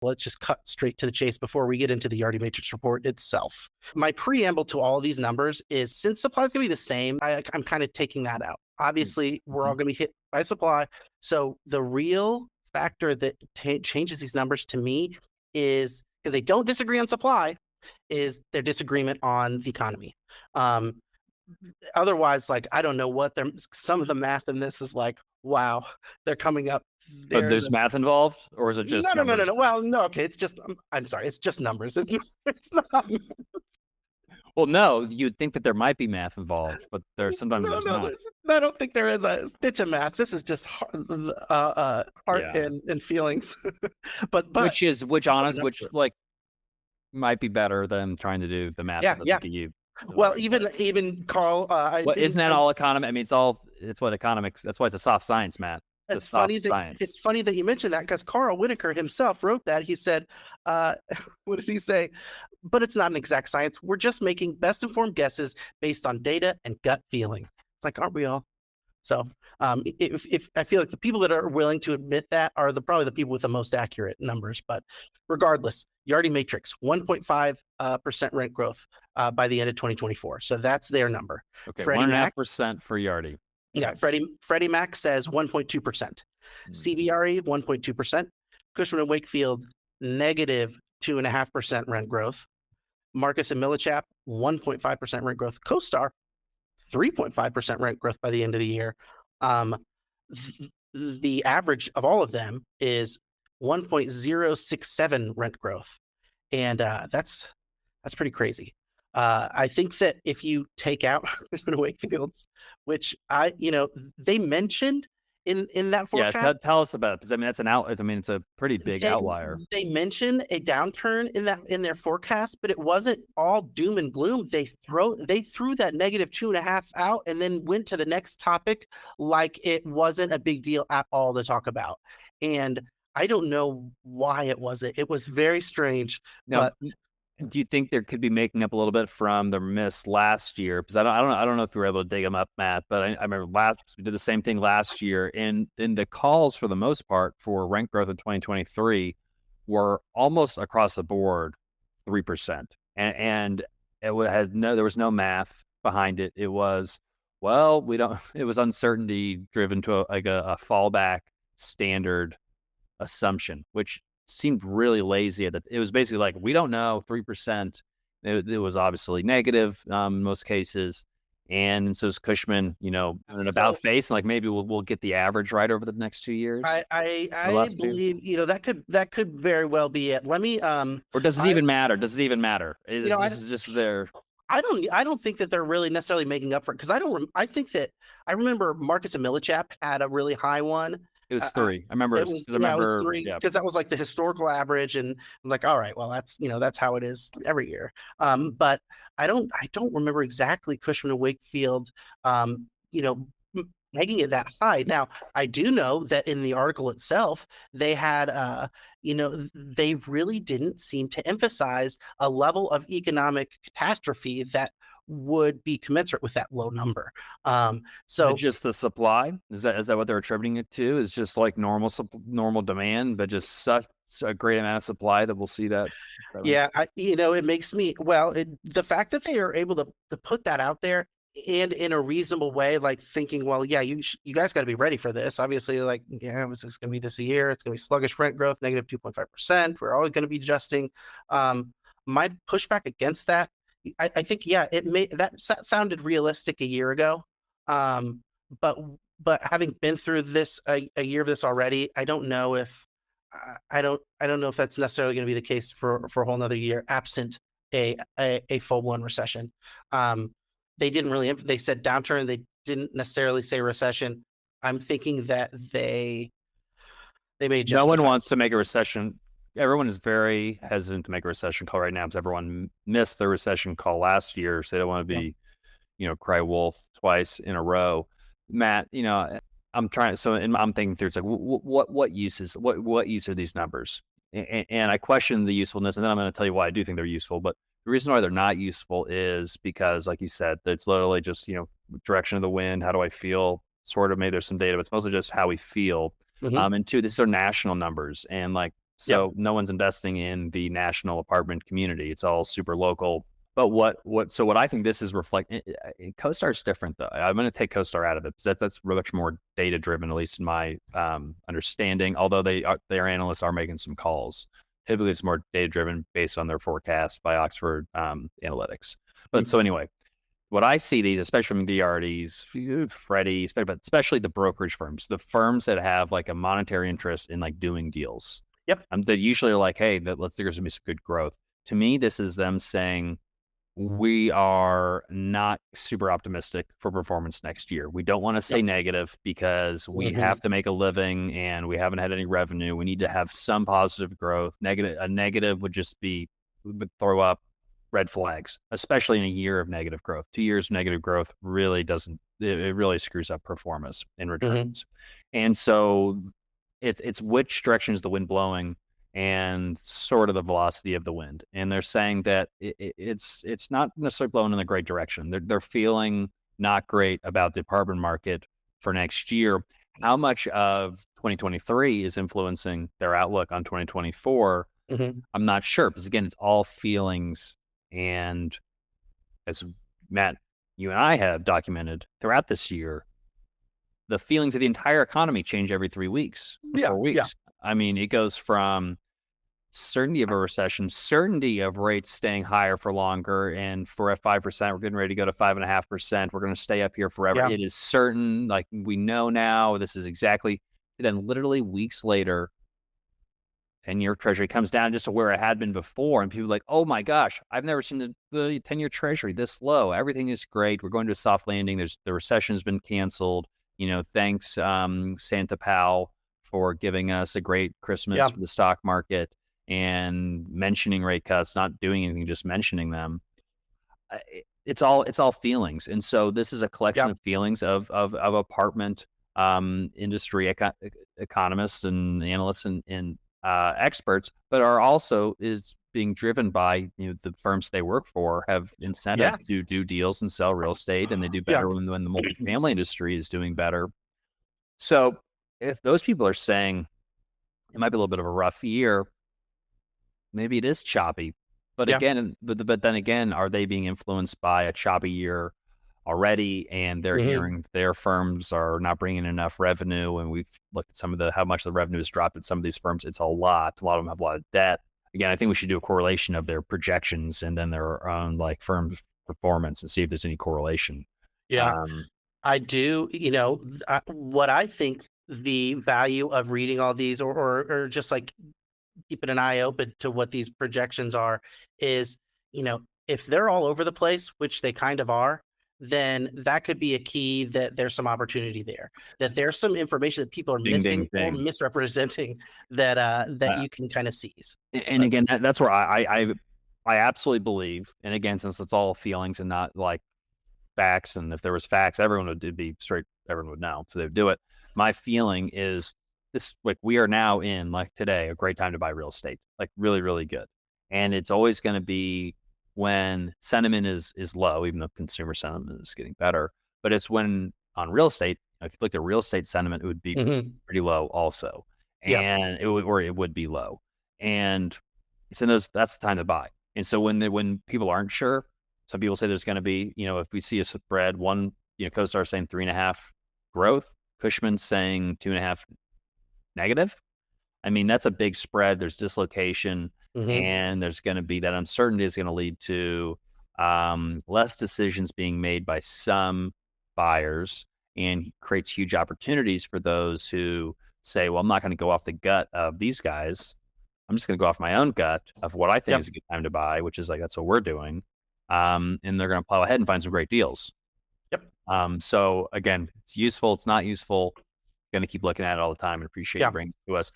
let's just cut straight to the chase before we get into the Yardi Matrix report itself. My preamble to all these numbers is, since supply is going to be the same, I'm kind of taking that out. Obviously, we're all going to be hit by supply. So the real factor that changes these numbers to me is, because they don't disagree on supply, is their disagreement on the economy. Otherwise, like, I don't know what some of the math in this is like, wow, they're coming up. There's math involved, or is it just no. Well, no, okay, it's just, I'm sorry, it's just numbers. It's not. Well, no, you'd think that there might be math involved, but there's sometimes there's not. I don't think there is a stitch of math. This is just heart and feelings. but which like might be better than trying to do the math. Yeah. Well, even Carl, isn't that all economy? I mean, it's what economics. That's why it's a soft science, Matt. It's funny that you mentioned that, because Carl Whitaker himself wrote that. He said, what did he say? But it's not an exact science. We're just making best informed guesses based on data and gut feeling. It's like, aren't we all? So if I feel like the people that are willing to admit that are probably the people with the most accurate numbers. But regardless, Yardi Matrix, 1.5% rent growth by the end of 2024. So that's their number. Okay, 1.5% for Yardi. Yeah, Freddie Mac says 1.2%. CBRE, 1.2%. Cushman & Wakefield, negative 2.5% rent growth. Marcus & Millichap, 1.5% rent growth. CoStar, 3.5% rent growth by the end of the year. The average of all of them is 1.067 rent growth. And that's pretty crazy. I think that if you take out Cushman & Wakefield's, which they mentioned in that forecast. Yeah, tell us about it, because I mean it's a pretty big outlier. They mentioned a downturn in their forecast, but it wasn't all doom and gloom. They threw that negative 2.5 out and then went to the next topic like it wasn't a big deal at all to talk about. And I don't know why it wasn't. It was very strange. Now, do you think there could be making up a little bit from the miss last year? Because I don't know if we were able to dig them up, Matt, but I remember we did the same thing last year, and the calls for the most part for rent growth in 2023 were almost across the board 3%, and there was no math behind it. It was, well, it was uncertainty driven to a fallback standard assumption, which seemed really lazy. It was basically like, we don't know, 3%. It was obviously negative in most cases. And so is Cushman, an about face, and like, maybe we'll get the average right over the next 2 years. I believe, that could very well be it. Let me or does it even matter? Does it even matter? This is just their. I don't think that they're really necessarily making up for it, because I think that I remember Marcus & Millichap had a really high one. It was 3. I remember. It was 3, because that was like the historical average, and I'm like, all right, well, that's how it is every year. But I don't remember exactly Cushman & Wakefield, making it that high. Now, I do know that in the article itself, they had, they really didn't seem to emphasize a level of economic catastrophe that would be commensurate with that low number. So just the supply, is that what they're attributing it to? Is just like normal demand, but just such a great amount of supply that we'll see that. Yeah, it makes me, the fact that they are able to put that out there, and in a reasonable way, like thinking, well, yeah, you guys got to be ready for this. Obviously, like, yeah, it's going to be this year. It's going to be sluggish rent growth, negative 2.5%. We're always going to be adjusting. My pushback against that, I think, that sounded realistic a year ago. But having been through this a year of this already, I don't know if that's necessarily going to be the case for a whole nother year, absent a full-blown recession. They said downturn. They didn't necessarily say recession. I'm thinking that they may just. No one wants to make a recession. Everyone is very hesitant to make a recession call right now, because everyone missed the recession call last year, so they don't want to be, cry wolf twice in a row. Matt, I'm thinking through, it's like, what use are these numbers? And I question the usefulness, and then I'm going to tell you why I do think they're useful. But the reason why they're not useful is because, like you said, it's literally just, direction of the wind. How do I feel? Sort of, maybe there's some data, but it's mostly just how we feel. Mm-hmm. And 2, these are national numbers, and like, So no one's investing in the national apartment community. It's all super local. But what I think this is reflecting, CoStar's different though. I'm going to take CoStar out of it because that's much more data driven, at least in my understanding. Although their analysts are making some calls. Typically, it's more data driven based on their forecast by Oxford Analytics. But so anyway, what I see these, especially from DRDs, Freddie, but especially the brokerage firms, the firms that have like a monetary interest in like doing deals. Yep. They usually are like, hey, there's going to be some good growth. To me, this is them saying, we are not super optimistic for performance next year. We don't want to say negative because we have to make a living and we haven't had any revenue. We need to have some positive growth. A negative would just would throw up red flags, especially in a year of negative growth. 2 years of negative growth really it really screws up performance in returns. And so it's which direction is the wind blowing and sort of the velocity of the wind. And they're saying that it's not necessarily blowing in the great direction. They're feeling not great about the apartment market for next year. How much of 2023 is influencing their outlook on 2024? I'm not sure, because again, it's all feelings. And as Matt, you and I have documented throughout this year, the feelings of the entire economy change every 3 weeks, 4 weeks. Yeah. I mean, it goes from certainty of a recession, certainty of rates staying higher for longer, and for at 5%, we're getting ready to go to 5.5%. We're going to stay up here forever. It is certain, like we know now, this is exactly. Then literally weeks later, 10-year treasury comes down just to where it had been before, and people are like, oh my gosh, I've never seen the 10-year treasury this low. Everything is great. We're going to a soft landing. The recession's been canceled. Thanks, Santa Powell, for giving us a great Christmas for the stock market and mentioning rate cuts, not doing anything, just mentioning them. It's all feelings. And so this is a collection of feelings of apartment industry economists and analysts and experts, but is being driven by the firms they work for have incentives to do deals and sell real estate, and they do better when the multifamily industry is doing better. So if those people are saying it might be a little bit of a rough year, maybe it is choppy. But again, but then again, are they being influenced by a choppy year already, and they're hearing their firms are not bringing enough revenue? And we've looked at how much the revenue has dropped at some of these firms. It's a lot. A lot of them have a lot of debt. Again, I think we should do a correlation of their projections and then their own like firm performance and see if there's any correlation. I do. What I think the value of reading all these or just like keeping an eye open to what these projections are is, if they're all over the place, which they kind of are, then that could be a key that there's some opportunity there, that there's some information that people are missing or misrepresenting that you can kind of seize. And again, that's where I absolutely believe. And again, since it's all feelings and not like facts, and if there was facts, everyone would be straight, everyone would know, so they'd do it. My feeling is this, like we are now in, like today, a great time to buy real estate, like really, really good. And it's always going to be when sentiment is low, even though consumer sentiment is getting better. But it's when on real estate, if you looked at real estate sentiment, it would be pretty low also. And it would be low. And it's that's the time to buy. And so when people aren't sure, some people say there's going to be, if we see a spread, CoStar saying 3.5 growth, Cushman's saying 2.5 negative. I mean, that's a big spread. There's dislocation. And there's going to be that uncertainty is going to lead to less decisions being made by some buyers, and creates huge opportunities for those who say, well, I'm not going to go off the gut of these guys. I'm just going to go off my own gut of what I think is a good time to buy, which is like, that's what we're doing. And they're going to plow ahead and find some great deals. So again, it's useful. It's not useful. Going to keep looking at it all the time and appreciate you bringing it to us.